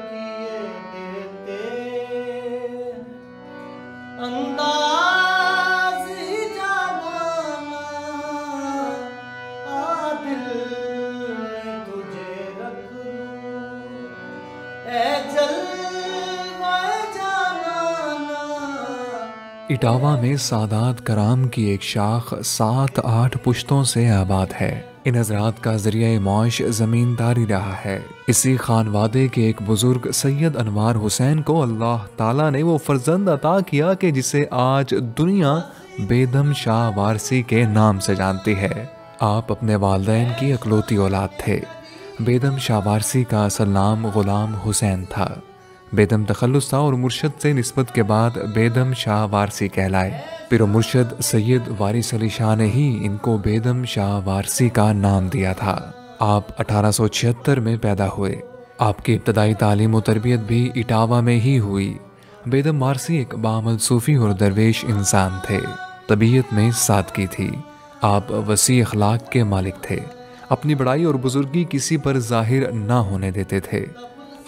किए देते, अंदाज ही जाना आदिल तुझे रख लूं, ऐ जलवा जाना। इटावा में सादात कराम की एक शाख 7-8 पुश्तों से आबाद है। इन हजरात का जरिया मौश जमींदारी रहा है। इसी खानवादे के एक बुजुर्ग सैयद अनवार हुसैन को अल्लाह ताला ने वो फर्जंद अता किया कि जिसे आज दुनिया बेदम शाह वारसी के नाम से जानती है। आप अपने वालिदैन की अकलौती औलाद थे। बेदम शाह वारसी का असल नाम गुलाम हुसैन था। बेदम तखल्लुस था और मुर्शद से निस्बत के बाद बेदम शाह वारसी कहलाए। पिरो मुर्शद सैयद वारिस अली शाह ने ही इनको बेदम शाह वारसी का नाम दिया था। आप 1876 में पैदा हुए। आपकी इब्तदाई तालीम और तरबियत भी इटावा में ही हुई। बेदम वारसी एक बामल सूफी और दरवेश इंसान थे। तबीयत में सादगी थी। आप वसी अखलाक के मालिक थे। अपनी बड़ाई और बुजुर्गी किसी पर जाहिर ना होने देते थे।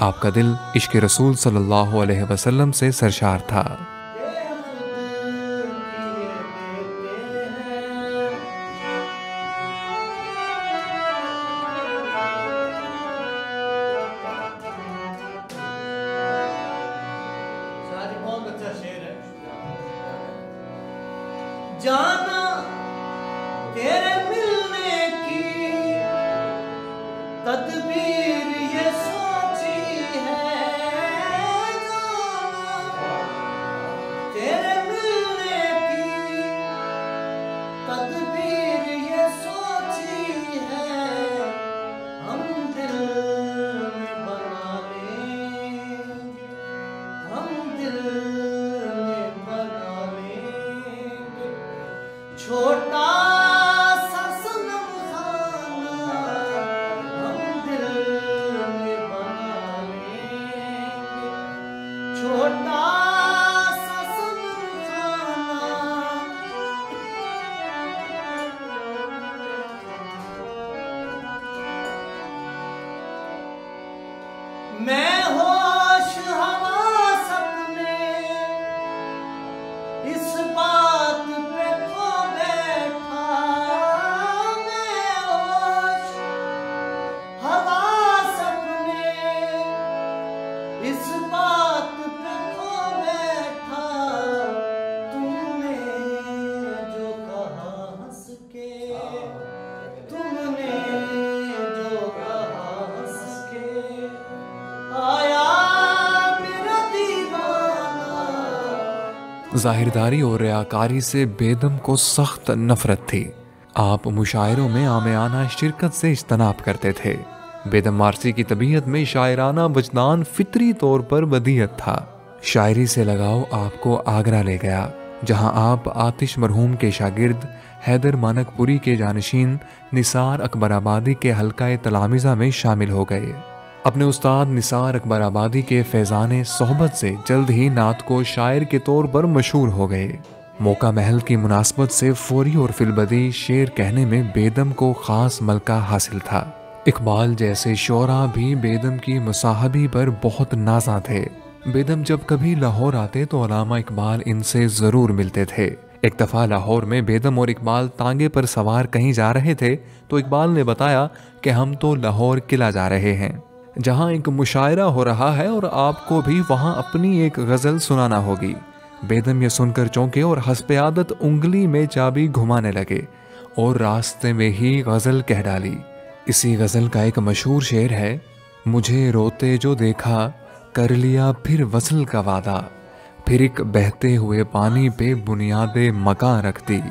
आपका दिल इश्क रसूल सल्लल्लाहु अलैहि वसल्लम से सरशार था। बहुत अच्छा शेर है। जाना तेरे मिलने की तदबीर ये सोची है, जाना तेरे मिलने की तदबीर ये सोची है, हम दिल में बना लेंगे, हम दिल में बना लेंगे छोटा सा सनम खाना, हम दिल में बना लेंगे छोटा सा सनम खाना। मैं होश हवास अपने इस बात पे खो बैठा, मैं होश हवास अपने इस बात पे खो बैठा, तुमने जो कहा हंस के, तुमने जो कहा हंस के, आया मेरा दीवाना। जाहिरदारी और रियाकारी से बेदम को सख्त नफरत थी। आप मुशायरों में आमियाना शिरकत से इज्तनाब करते थे। बेदम वारसी की तबीयत में शायराना वजदान फितरी तौर पर वदीयत था। शायरी से लगाव आपको आगरा ले गया, जहां आप आतिश मरहूम के शागिर्द हैदर मानकपुरी के जानशीन निसार अकबराबादी के हल्का तलामिज़ा में शामिल हो गए। अपने उस्ताद निसार अकबराबादी के फैज़ाने सोहबत से जल्द ही नात को शायर के तौर पर मशहूर हो गए। मौका महल की मुनासबत से फौरी और फिलबदी शेर कहने में बेदम को खास मलका हासिल था। इकबाल जैसे शोरा भी बेदम की मुसाहबी पर बहुत नाज़ा थे। बेदम जब कभी लाहौर आते तो अल्लामा इकबाल इनसे ज़रूर मिलते थे। एक दफ़ा लाहौर में बेदम और इकबाल तांगे पर सवार कहीं जा रहे थे तो इकबाल ने बताया कि हम तो लाहौर किला जा रहे हैं, जहां एक मुशायरा हो रहा है और आपको भी वहां अपनी एक गज़ल सुनाना होगी। बेदम ये सुनकर चौंके और हस्ब आदत उंगली में चाबी घुमाने लगे और रास्ते में ही गज़ल कह डाली। इसी गज़ल का एक मशहूर शेर है, मुझे रोते जो देखा कर लिया फिर वसल का वादा, फिर एक बहते हुए पानी पे बुनियादे मकान रख दी।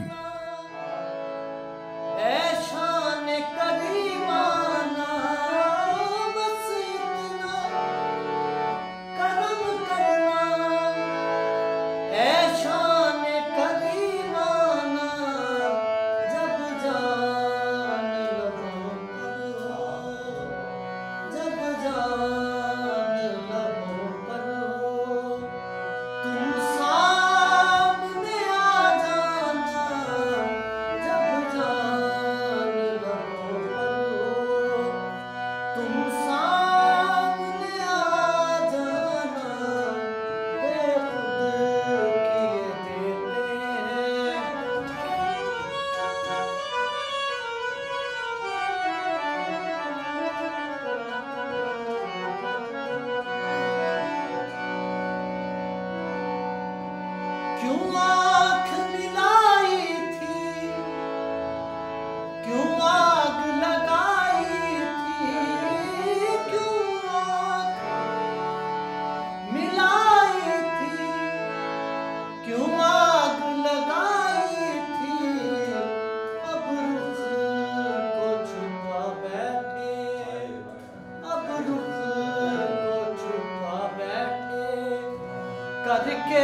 करके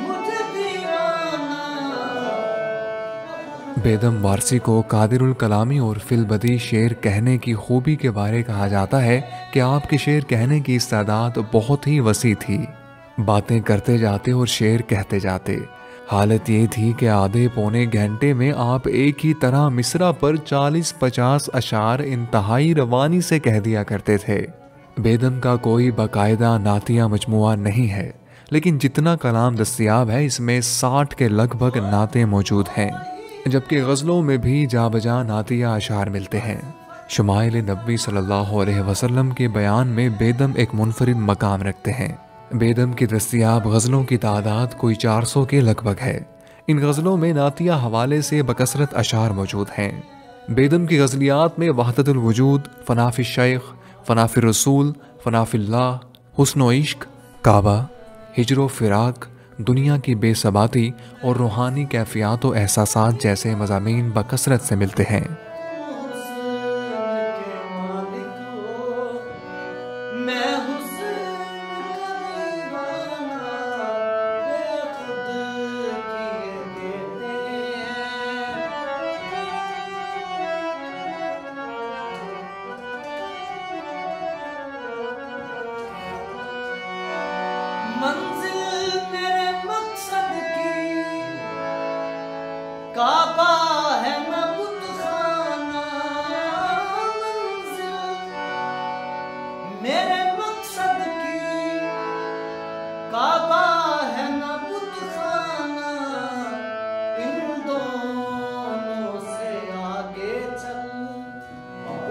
मुझे दीवाना। बेदम वारसी को कादिरुल कलामी और फिलबदी शेर कहने की खूबी के बारे कहा जाता है कि आपके शेर कहने की इस्तादात बहुत ही वसी थी। बातें करते जाते और शेर कहते जाते। हालत ये थी कि आधे पौने घंटे में आप एक ही तरह मिसरा पर 40-50 अशार इंतहाई रवानी से कह दिया करते थे। बेदम का कोई बाकायदा नातिया मजमुआ नहीं है, लेकिन जितना कलाम दस्तयाब है इसमें 60 के लगभग नाते मौजूद हैं, जबकि गज़लों में भी जाबजा नातिया अशार मिलते हैं। शुमाइल नबी सल्लल्लाहु अलैहि वसल्लम के बयान में बेदम एक मुनफरिद मकाम रखते हैं। बेदम की दस्तयाब गज़लों की तादाद कोई 400 के लगभग है। इन गज़लों में नातिया हवाले से बकसरत अशार मौजूद हैं। बेदम की गज़लियात में वहदतुल वजूद, फ़नाफ़ि शेख, फ़नाफ़ि रसूल, फ़नाफ़िल्लाह, हुस्न इश्क, काबा, हिजरो फ़िराक, दुनिया की बेसबाती और रूहानी कैफियत व एहसासात जैसे मज़ामीन बकसरत से मिलते हैं। मंजिल मेरे मकसद की काबा है न बुतखाना। मंजिल मेरे मकसद की काबा है न बुतखाना। इन दोनों से आगे चल,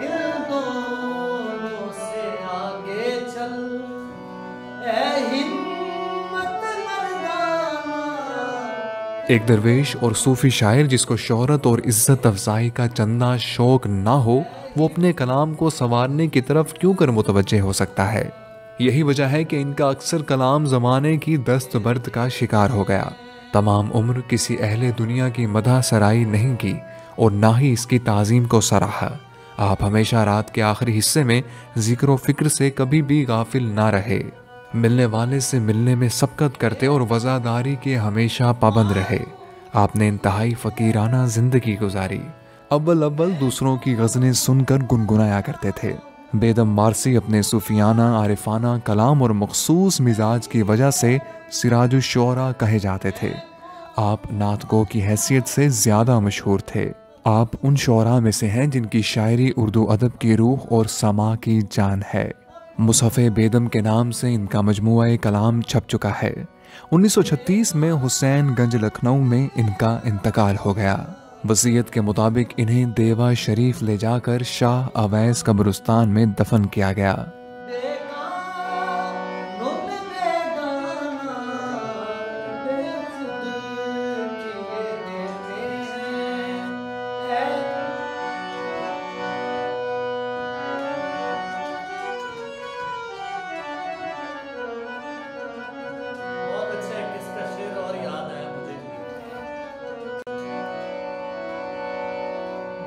इन दोनों से आगे चल, एक दरवेश और सूफी शायर जिसको शोहरत और इज्जत अफजाई का चंदा शौक ना हो, वो अपने कलाम को संवारने की तरफ क्यों कर मुतवज्जे हो सकता है। यही वजह है कि इनका अक्सर कलाम ज़माने की दस्तबर्द का शिकार हो गया। तमाम उम्र किसी अहले दुनिया की मदह सराई नहीं की और ना ही इसकी ताज़ीम को सराहा। आप हमेशा रात के आखिरी हिस्से में जिक्र व फिक्र से कभी भी गाफिल ना रहे। मिलने वाले से मिलने में सबकत करते और वज़ादारी के हमेशा पाबंद रहे। आपने इंतहाई फ़कीराना ज़िंदगी गुजारी। अव्वल दूसरों की गज़लें सुनकर गुनगुनाया करते थे। बेदम वारसी अपने सूफियाना, आरिफाना कलाम और मखसूस मिजाज की वजह से सिराजुश शोरा कहे जाते थे। आप नातगो की हैसियत से ज़्यादा मशहूर थे। आप उन शोरा में से हैं जिनकी शायरी उर्दू अदब की रूह और समा की जान है। मुसफ़े बेदम के नाम से इनका मजमुआ कलाम छप चुका है। 1936 में हुसैनगंज लखनऊ में इनका इंतकाल हो गया। वसीयत के मुताबिक इन्हें देवा शरीफ ले जाकर शाह अवैस कब्रिस्तान में दफन किया गया।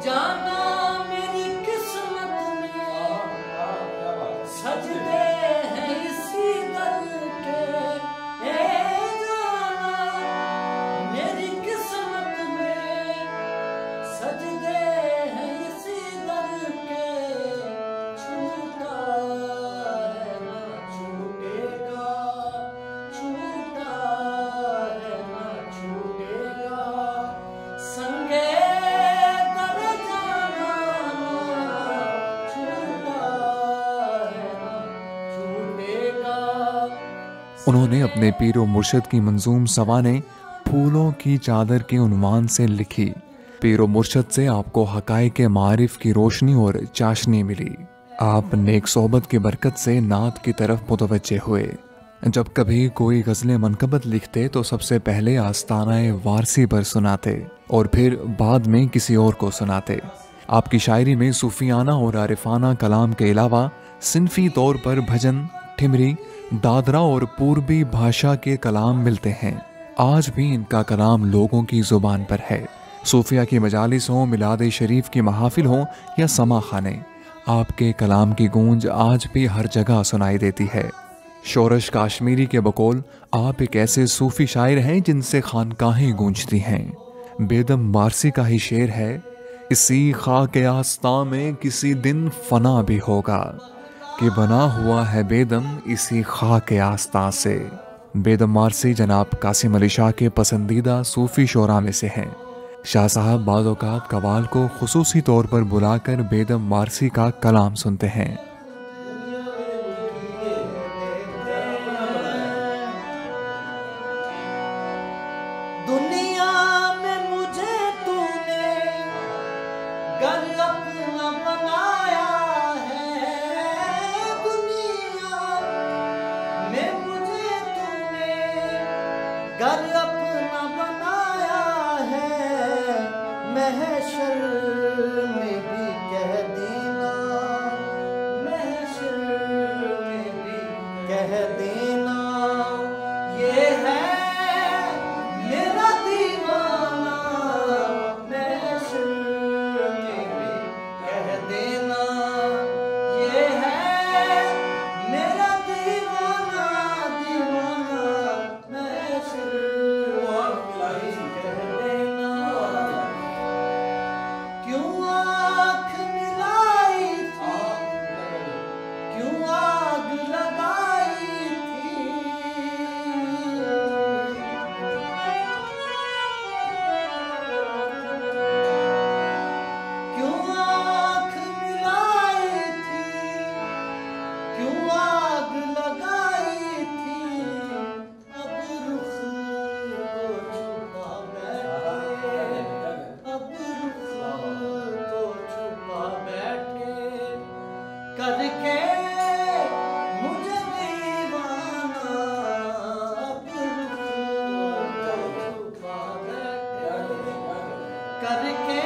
जाना मेरी किस्मत में सजदे हैं इसी दर के। जाना मेरी किस्मत में सजदे हैं इसी दर के। छूटा है ना छूटेगा, छूटा है ना छूटेगा, संगे उन्होंने अपने पीरो मुर्शद की मंजूम सवानें फूलों की चादर के उन्वान से लिखी। पीरो मुर्शद से आपको हकाए के मारिफ की रोशनी और चाशनी मिली। आप नेक सोहबत की बरकत से नात की तरफ मुतवज्जे हुए। जब कभी कोई गज़लें मनकबत लिखते तो सबसे पहले आस्ताना वारसी पर सुनाते और फिर बाद में किसी और को सुनाते। आपकी शायरी में सूफियाना और आरिफाना कलाम के अलावा सिनफी तौर पर भजन, ठिमरी, दादरा और पूर्वी भाषा के कलाम मिलते हैं। आज भी इनका कलाम लोगों की ज़ुबान पर है। सूफिया की मजालिस हों, मिलाद शरीफ की महाफिल हों या समा खाने, आपके कलाम की गूंज आज भी हर जगह सुनाई देती है। शोरश काश्मीरी के बकौल आप एक ऐसे सूफी शायर हैं जिनसे खानकाहें गूंजती हैं। बेदम वारसी का ही शेर है, इसी खाके आस्ता में किसी दिन फना भी होगा, कि बना हुआ है बेदम इसी खाके आस्ता से। बेदम वारसी जनाब कासिम अली शाह के पसंदीदा सूफी शोरा में से हैं। शाह साहब बाज़ औक़ात कवाल को खुसूसी तौर पर बुलाकर बेदम वारसी का कलाम सुनते हैं। दुनिया में मुझे तूने घर अपना बनाया है, दुनिया में मुझे तूने घर अपना बनाया है, महशर में भी कह देना, महशर में भी कह देना, ये है मेरा दीवाना, महशर में भी कह देना, ये है मेरा दीवाना, दीवाना, महशर में कह देना। क्यों आँख मिलाई थी, क्यों आग लगाई थी, क्यों आँख मिलाई थी, क्यों आग लगाई थी, अब रुख को छुपा बैठे, अब रुख को छुपा बैठे, करके मुझे दीवाना, अब रुख को छुपा बैठे, करके